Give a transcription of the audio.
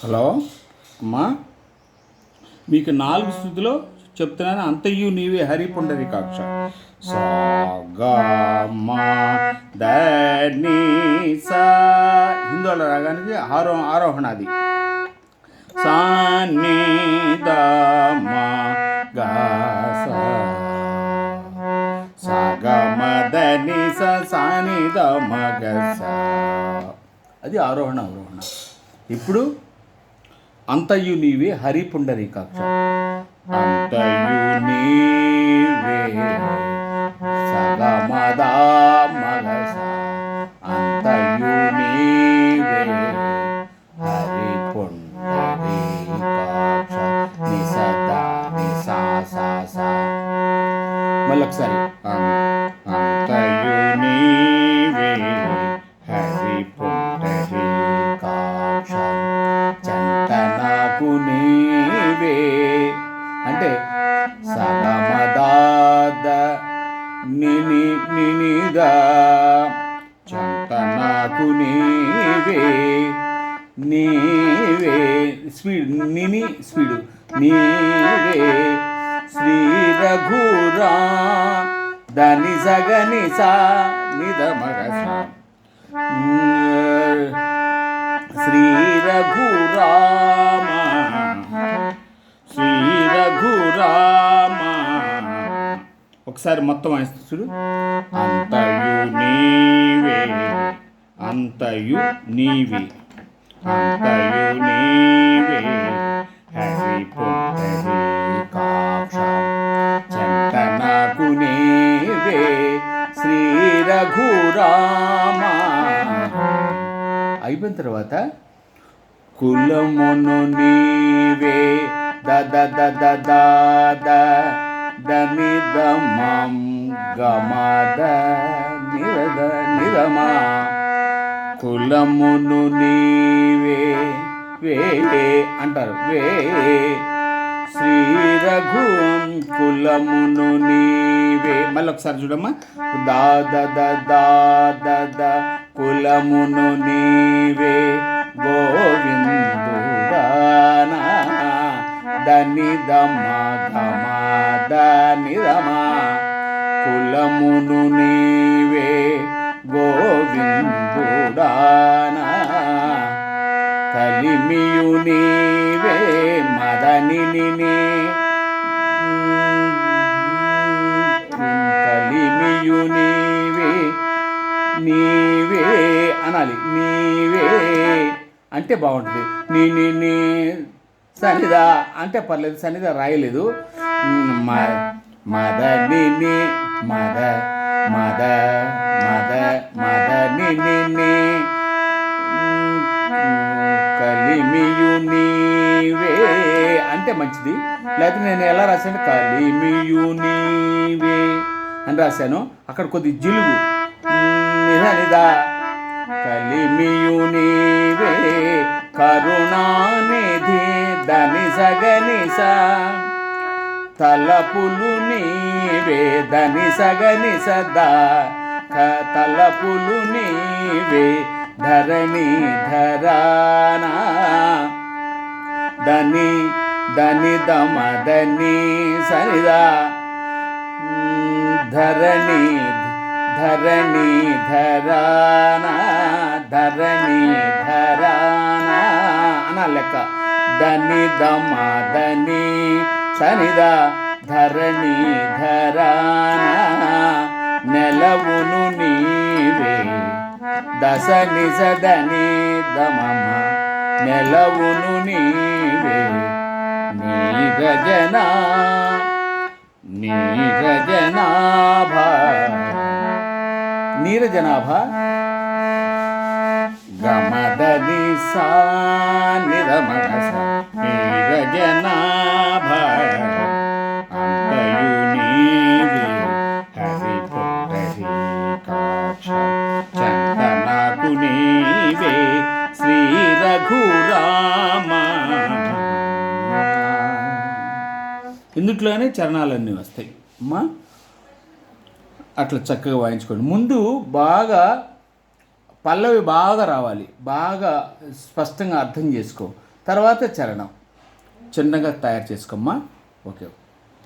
Hello అమ్మా, మీకు 4 స్థుతిలో చెప్తున్నాను. అంతయు నీవే హరి పుండరీకాక్ష. సా గా మా ద ని సా. హిందోళ రాగానికి ఆరోహణ అది. సా ని ద మా గా సా. సా గ మ ద ని సా. సా ని ద మ గ సా. అది ఆరోహణ అవరోహణ. ఇప్పుడు అంతయు నీవే హరి పుండరీకాక్ష. అంతయు నీవే సగమదా మగస. అంతయు నీవే హరి పుండరీకాక్ష. నిసదా నిసా సా సా. మళ్ళీ ఒకసారి అంతయు నీవే హరి పుండరీకాక్ష. చెంతనకు నీవే అంటే సగమదాద నిని నినిద. చెంతనకు నీవే నీవే స్పీడ్ నిని స్పీడు నీవే శ్రీ రఘురా దని సగని సా నిద మగస. శ్రీ రఘురామ శ్రీ రఘురామ. ఒకసారి మొత్తం వాయిస్తూ చూడు. అంతయు నీవే అంతయు నీవే అంతయు నీవే హరి పుండరీకాక్ష. చెంతనకు నీవే శ్రీ రఘురామ. అయిపోయిన తర్వాత కులమును నీవే దద దద దాద దని దమం గమద నిరద నిరమా. కులమును నీవే వే అంటారు వే శ్రీ రఘు. కులమును నీవే. మళ్ళీ ఒకసారి చూడమ్మా. దాద దాద కులమును నీవే గోవిందుడానా దని దమ ధమ దని రమా. కులమును నీవే గోవిందుడానా కలిమియు నీవే మదని నిని. కలిమియు నీవే నీవే అనాలి. నీవే అంటే బాగుంటుంది. నీ సనిదా అంటే పర్లేదు, సనిదా రాయలేదు. మద ని మద మద మద మద ని కలిమియు నీవే అంటే మంచిది. లేకపోతే నేను ఎలా రాశాను కలిమియు నీవే అని రాశాను. అక్కడ కొద్ది జిలుగు నిదా. కలిమియు నీవే కరుణానిధి దని సగని సా. తలపులు నీవే దని సగని సదా. తలపులు నీవే ధరణి ధరానా దని దని దమ దని సనిదా. ధరణి ధరణి ధరానా ధరణి ధరానా అనా లెక్క. దని దమ దని సనిదా ధరణి ధరానా. నెలవును నీవే దశ నిజదని దమమ. నెలవును నీవే నీరజనా నీరజనాభ. నీరజనాభ గమదని సా నిరమగస. నీరజనాభ అంతయు నీవే హరి పుండరీకాక్ష. చెంతనకు నీవే శ్రీ రఘురామ. ఇందుట్లోనే చరణాలన్నీ వస్తాయి అమ్మా. అట్లా చక్కగా వాయించుకోండి. ముందు పల్లవి బాగా రావాలి, బాగా స్పష్టంగా అర్థం చేసుకో. తర్వాత చరణం చిన్నగా తయారు చేసుకోమ్మా. ఓకే.